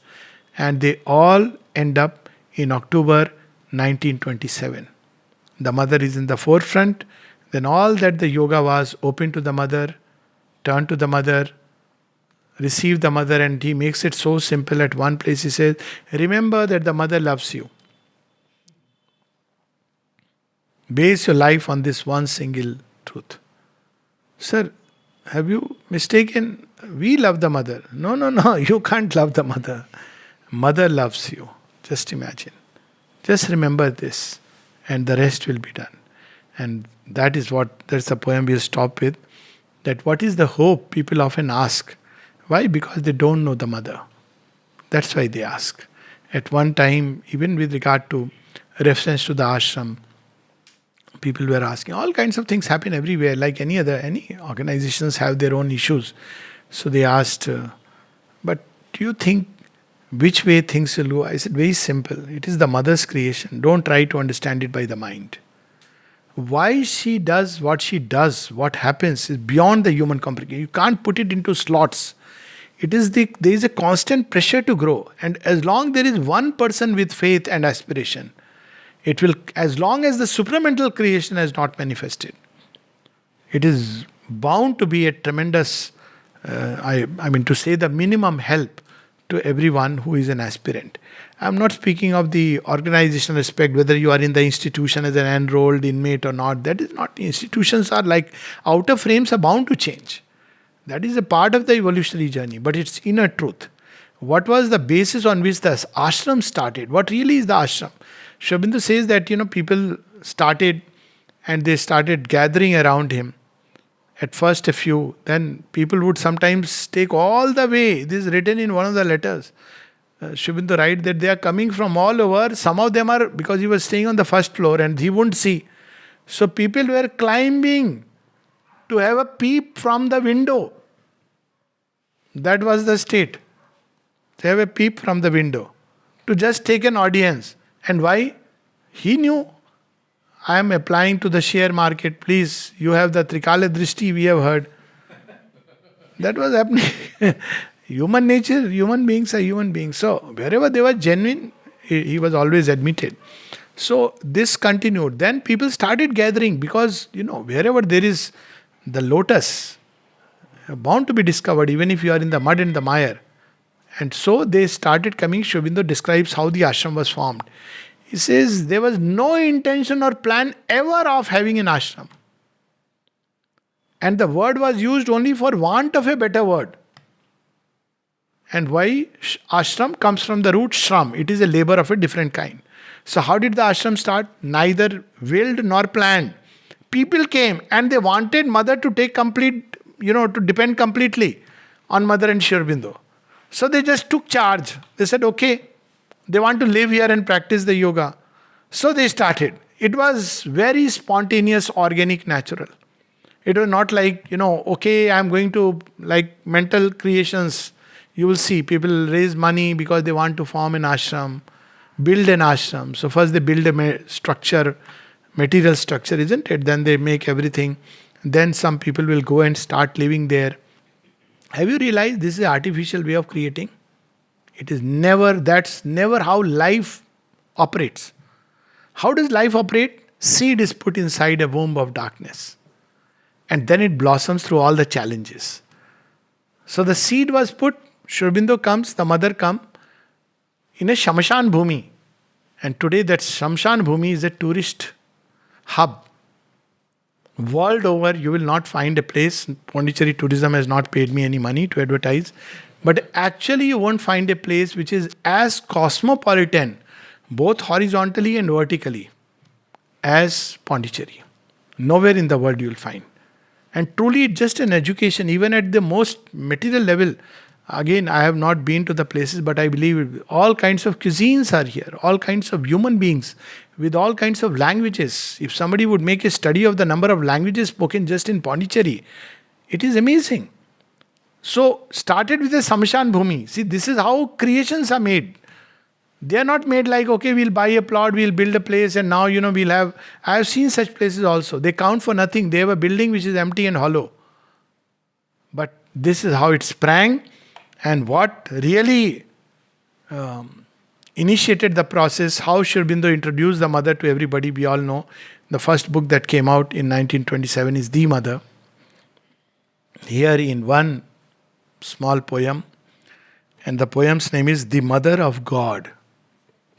and they all end up in October 1927. The mother is in the forefront. Then all that the yoga was open to the mother, turn to the mother, receive the mother, and he makes it so simple. At one place he says, remember that the mother loves you. Base your life on this one single truth. Sir, have you mistaken? We love the mother. No, you can't love the mother. Mother loves you. Just imagine. Just remember this, and the rest will be done. And that's the poem we'll stop with. That what is the hope? People often ask. Why? Because they don't know the mother. That's why they ask. At one time, even with regard to reference to the ashram, people were asking. All kinds of things happen everywhere, like any organizations have their own issues. So they asked, but do you think which way things will go? I said, very simple. It is the mother's creation. Don't try to understand it by the mind. Why she does, what happens is beyond the human comprehension. You can't put it into slots. There is a constant pressure to grow. And as long there is one person with faith and aspiration, it will, as long as the supramental creation has not manifested, it is bound to be a tremendous, to say the minimum help to everyone who is an aspirant. I'm not speaking of the organizational aspect, whether you are in the institution as an enrolled inmate or not. That is not. Institutions are like outer frames are bound to change. That is a part of the evolutionary journey, but it's inner truth. What was the basis on which the ashram started? What really is the ashram? Sri Aurobindo says that, people started and they started gathering around him. At first a few, then people would sometimes take all the way. This is written in one of the letters. Sri Aurobindo writes that they are coming from all over. Some of them are, because he was staying on the first floor and he wouldn't see. So people were climbing to have a peep from the window. That was the state. To have a peep from the window. To just take an audience. And why? He knew. I am applying to the share market. Please, you have the Trikala Drishti we have heard. That was happening. Human nature, human beings are human beings. So, wherever they were genuine, he was always admitted. So, this continued. Then people started gathering because, wherever there is the lotus, bound to be discovered, even if you are in the mud and the mire. And so they started coming. Sri Aurobindo describes how the ashram was formed. He says there was no intention or plan ever of having an ashram. And the word was used only for want of a better word. And why? Ashram comes from the root shram. It is a labor of a different kind. So how did the ashram start? Neither willed nor planned. People came and they wanted mother to take complete, to depend completely on Mother and Sri Aurobindo. So they just took charge. They said, okay, they want to live here and practice the yoga. So they started. It was very spontaneous, organic, natural. It was not like, okay, I'm going to, like mental creations. You will see people raise money because they want to form an ashram, build an ashram. So first they build a structure, material structure, isn't it? Then they make everything. Then some people will go and start living there. Have you realized this is an artificial way of creating? That's never how life operates. How does life operate? Seed is put inside a womb of darkness. And then it blossoms through all the challenges. So the seed was put, Sri Aurobindo comes, the mother comes in a Shamshan Bhumi. And today that Shamshan Bhumi is a tourist hub. World over, you will not find a place. Pondicherry tourism has not paid me any money to advertise. But actually, you won't find a place which is as cosmopolitan, both horizontally and vertically, as Pondicherry. Nowhere in the world you will find. And truly, it's just an education, even at the most material level. Again, I have not been to the places, but I believe all kinds of cuisines are here, all kinds of human beings with all kinds of languages. If somebody would make a study of the number of languages spoken just in Pondicherry, it is amazing. So, started with a Samshan Bhumi. See, this is how creations are made. They are not made like, okay, we'll buy a plot, we'll build a place, and now, we'll have. I have seen such places also. They count for nothing. They have a building which is empty and hollow. But this is how it sprang. And what really initiated the process, how Sri Aurobindo introduced the mother to everybody, we all know. The first book that came out in 1927 is The Mother. Here in one small poem, and the poem's name is The Mother of God.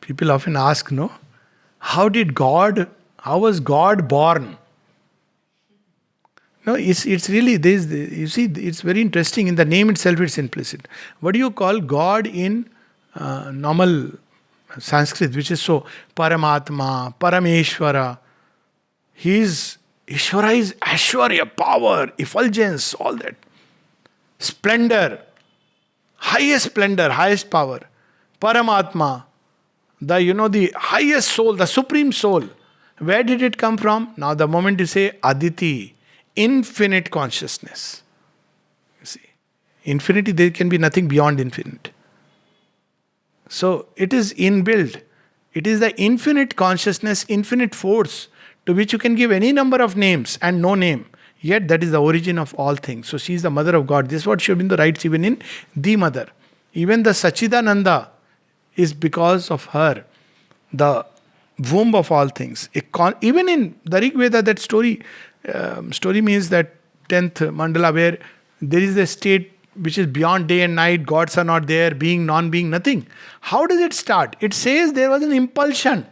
People often ask, no? How was God born? No, it's really this. You see, it's very interesting. In the name itself, it's implicit. What do you call God in normal Sanskrit, which is so Paramatma, Parameshwara? Ishvara is Aishwarya, power, effulgence, all that. Splendor, highest power. Paramatma, the highest soul, the supreme soul. Where did it come from? Now the moment you say Aditi, infinite consciousness. You see, infinity, there can be nothing beyond infinite. So it is inbuilt. It is the infinite consciousness, infinite force, to which you can give any number of names and no name. Yet that is the origin of all things. So she is the mother of God. This is what Sri Aurobindo writes even in The Mother. Even the Sachidananda is because of her, the womb of all things. Even in the Rig Veda, that story means that 10th mandala where there is a state which is beyond day and night, gods are not there, being, non-being, nothing. How does it start? It says there was an impulsion.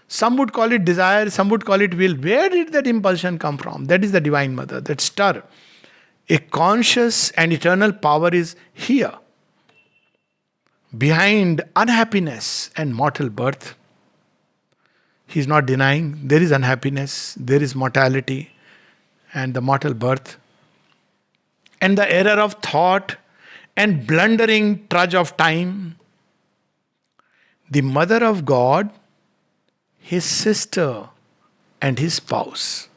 Some would call it desire, some would call it will. Where did that impulsion come from? That is the Divine Mother, that stir. A conscious and eternal power is here. Behind unhappiness and mortal birth. He is not denying there is unhappiness, there is mortality and the mortal birth. And the error of thought and blundering trudge of time. The mother of God, his sister and his spouse.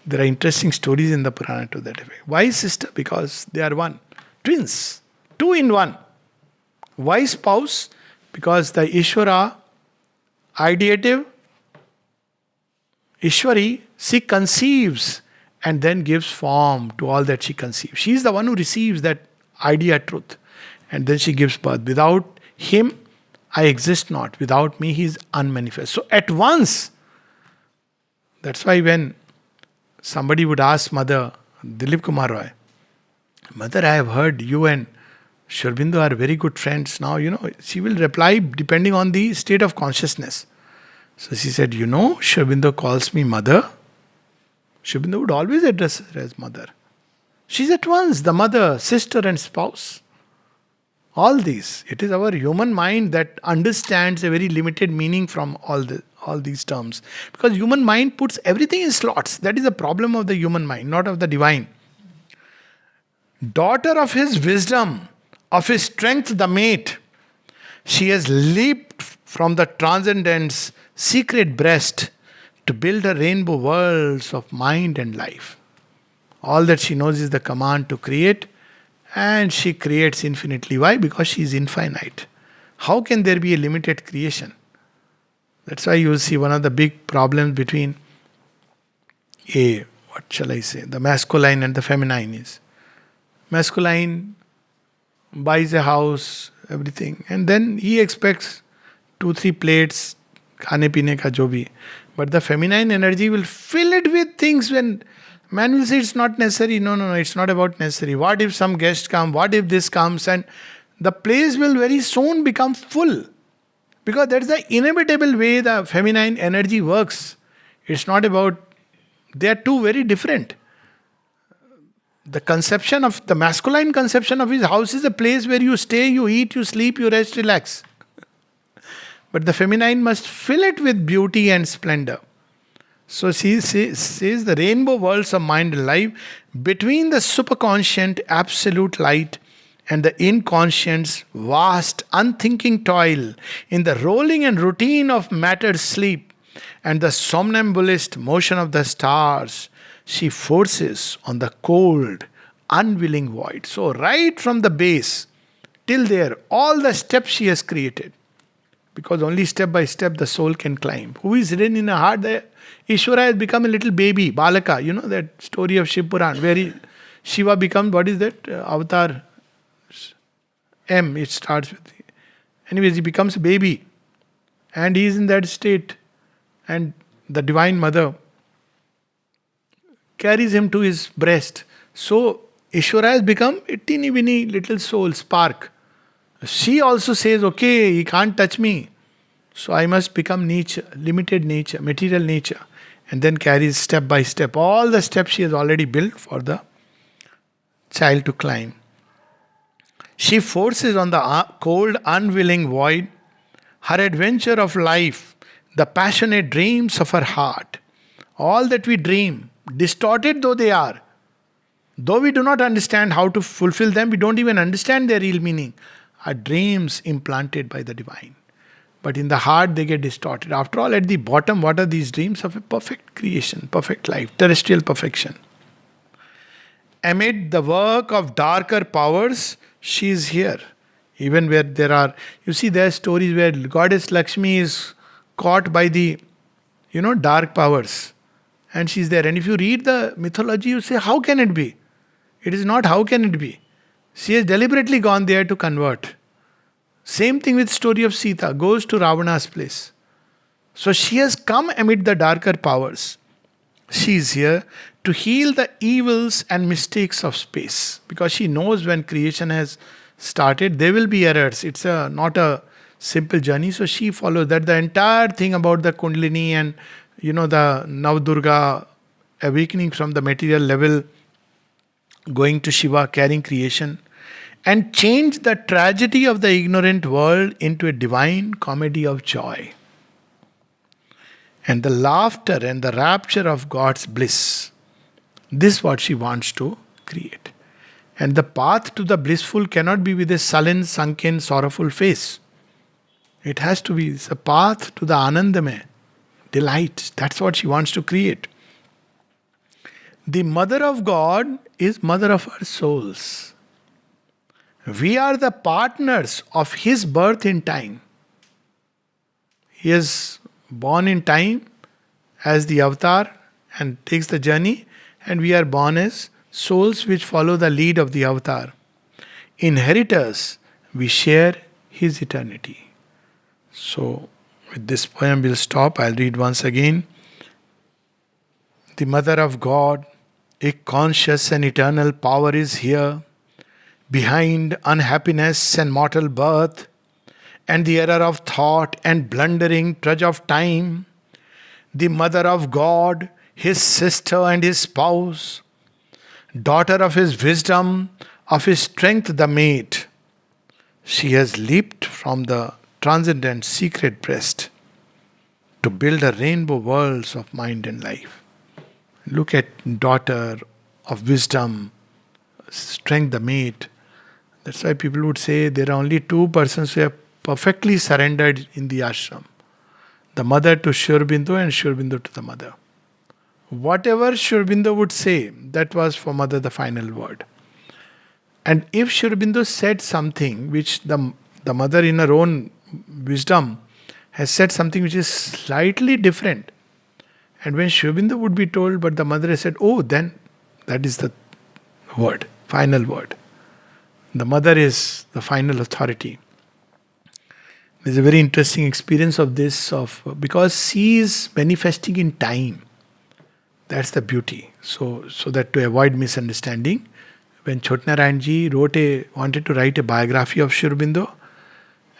There are interesting stories in the Purana to that effect. Why sister? Because they are one. Twins. Two in one. Why spouse? Because the Ishvara, ideative, Ishwari, she conceives and then gives form to all that she conceives. She is the one who receives that idea truth. And then she gives birth. Without him, I exist not. Without me, he is unmanifest. So at once, that's why when somebody would ask Mother, Dilip Kumar Roy, Mother, I have heard you and Sri Aurobindo are very good friends. Now, she will reply depending on the state of consciousness. So she said, Sri Aurobindo calls me Mother. Sri Aurobindo would always address her as Mother. She's at once the mother, sister and spouse. All these. It is our human mind that understands a very limited meaning from all these terms. Because human mind puts everything in slots. That is the problem of the human mind, not of the divine. Daughter of his wisdom, of his strength the mate, she has leaped from the transcendent's secret breast to build her rainbow worlds of mind and life. All that she knows is the command to create, and she creates infinitely. Why? Because she is infinite. How can there be a limited creation? That's why you will see one of the big problems between the masculine and the feminine is. Masculine buys a house, everything, and then he expects 2-3 plates, khane pine ka jo bhi. But the feminine energy will fill it with things when Man will say it's not necessary. No, no, no, it's not about necessary. What if some guest come? What if this comes? And the place will very soon become full. Because that's the inevitable way the feminine energy works. It's not about, they are two very different. The masculine conception of his house is a place where you stay, you eat, you sleep, you rest, relax. But the feminine must fill it with beauty and splendor. So she says the rainbow worlds of mind and life between the superconscient absolute light and the inconscient's vast unthinking toil in the rolling and routine of mattered sleep and the somnambulist motion of the stars, she forces on the cold, unwilling void. So right from the base till there, all the steps she has created. Because only step by step the soul can climb. Who is hidden in a heart? Ishvara has become a little baby, Balaka. You know that story of Shiv Puran, where Shiva becomes, what is that? Avatar. M, it starts with. Anyways, he becomes a baby. And he is in that state. And the Divine Mother carries him to his breast. So, Ishvara has become a teeny weeny little soul, spark. She also says, okay, he can't touch me. So I must become nature, limited nature, material nature. And then carries step by step all the steps she has already built for the child to climb. She forces on the cold, unwilling void her adventure of life, the passionate dreams of her heart. All that we dream, distorted though they are, though we do not understand how to fulfill them, we don't even understand their real meaning, are dreams implanted by the divine. But in the heart, they get distorted. After all, at the bottom, what are these dreams of a perfect creation, perfect life, terrestrial perfection? Amid the work of darker powers, she is here. Even where there are, you see, there are stories where Goddess Lakshmi is caught by the, dark powers. And she's there. And if you read the mythology, you say, how can it be? It is not how can it be. She has deliberately gone there to convert. Same thing with story of Sita, goes to Ravana's place. So she has come amid the darker powers. She is here to heal the evils and mistakes of space. Because she knows when creation has started, there will be errors. It's not a simple journey. So she follows that. The entire thing about the Kundalini and, the Navdurga awakening from the material level, going to Shiva, carrying creation, and change the tragedy of the ignorant world into a divine comedy of joy. And the laughter and the rapture of God's bliss. This is what she wants to create. And the path to the blissful cannot be with a sullen, sunken, sorrowful face. It has to be a path to the Anandamay, delight. That's what she wants to create. The Mother of God is Mother of our souls. We are the partners of His birth in time. He is born in time as the avatar and takes the journey, and we are born as souls which follow the lead of the avatar. Inheritors, we share His eternity. So, with this poem we'll stop. I'll read once again. The Mother of God, a conscious and eternal power is here, behind unhappiness and mortal birth, and the error of thought and blundering trudge of time. The Mother of God, His sister and His spouse, daughter of His wisdom, of His strength the mate. She has leaped from the transcendent secret breast to build a rainbow worlds of mind and life. Look at daughter of wisdom, strength the mate. That's why people would say there are only two persons who have perfectly surrendered in the ashram. The mother to Sri Aurobindo and Sri Aurobindo to the mother. Whatever Sri Aurobindo would say, that was for mother the final word. And if Sri Aurobindo said something which the mother in her own wisdom has said something which is slightly different, and when Sri Aurobindo would be told, but the mother has said, oh, then that is the word, final word. The mother is the final authority. There's a very interesting experience of this, because she is manifesting in time. That's the beauty. So that to avoid misunderstanding, when Chotnarayan wanted to write a biography of Sri Aurobindo,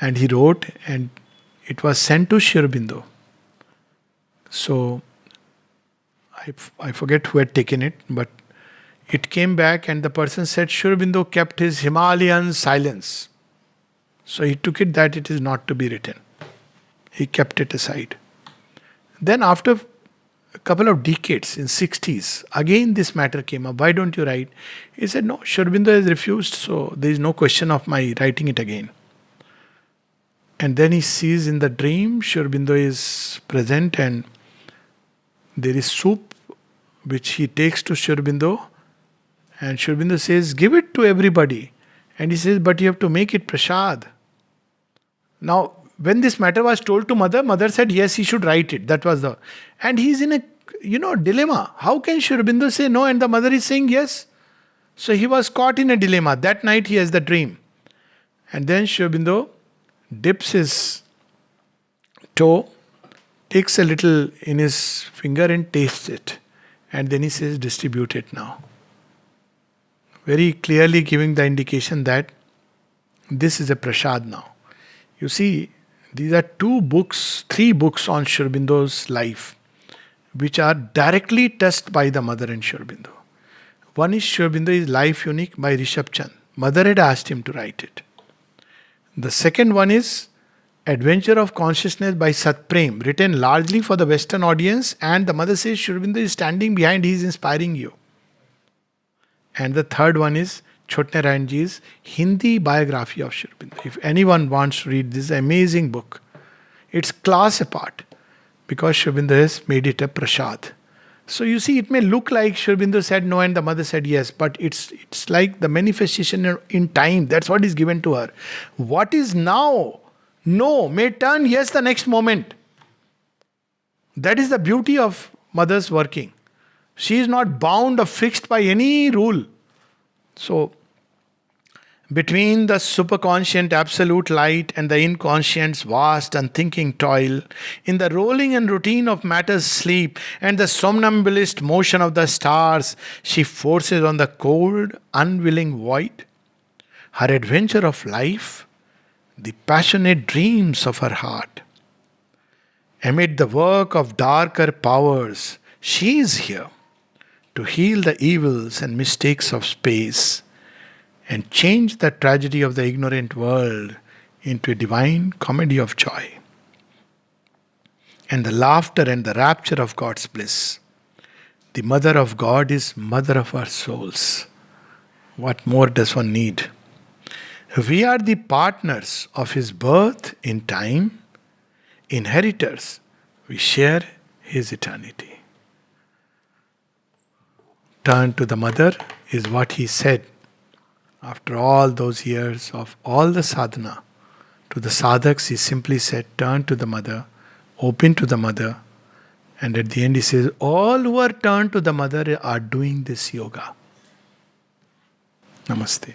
and he wrote, and it was sent to Sri Aurobindo. So I forget who had taken it, but it came back, and the person said Sri Aurobindo kept his Himalayan silence. So he took it that it is not to be written. He kept it aside. Then after a couple of decades, in 60s, again this matter came up. Why don't you write? He said, no, Sri Aurobindo has refused, so there is no question of my writing it again. And then he sees in the dream, Sri Aurobindo is present, and there is soup which he takes to Sri Aurobindo, and Sri Aurobindo says, give it to everybody. And he says, but you have to make it prasad. Now, when this matter was told to mother said, yes, he should write it. That was the... And he's in a, dilemma. How can Sri Aurobindo say no and the mother is saying yes? So he was caught in a dilemma. That night he has the dream. And then Sri Aurobindo dips his toe, takes a little in his finger and tastes it. And then he says, distribute it now. Very clearly giving the indication that this is a prasad now. You see, these are three books on Sri Aurobindo's life, which are directly touched by the mother and Sri Aurobindo. One is Sri Aurobindo's Life Unique by Rishabh Chand. Mother had asked him to write it. The second one is Adventure of Consciousness by Sat Prem, written largely for the Western audience, and the mother says Sri Aurobindo is standing behind, he is inspiring you. And the third one is Chotnarayan Ji's Hindi biography of Sri Aurobindo. If anyone wants to read this amazing book, it's class apart, because Sri Aurobindo has made it a prasad. So you see, it may look like Sri Aurobindo said no and the mother said yes, but it's like the manifestation in time. That's what is given to her. What is now no may turn yes the next moment. That is the beauty of mother's working. She is not bound or fixed by any rule. So, between the superconscient absolute light and the inconscient's vast unthinking toil, in the rolling and routine of matter's sleep and the somnambulist motion of the stars, she forces on the cold, unwilling void her adventure of life, the passionate dreams of her heart. Amid the work of darker powers, she is here to heal the evils and mistakes of space and change the tragedy of the ignorant world into a divine comedy of joy. And the laughter and the rapture of God's bliss. The Mother of God is Mother of our souls. What more does one need? We are the partners of His birth in time, inheritors. We share His eternity. Turn to the mother is what he said after all those years of all the sadhana. To the sadhaks, he simply said, turn to the mother, open to the mother. And at the end, he says, all who are turned to the mother are doing this yoga. Namaste.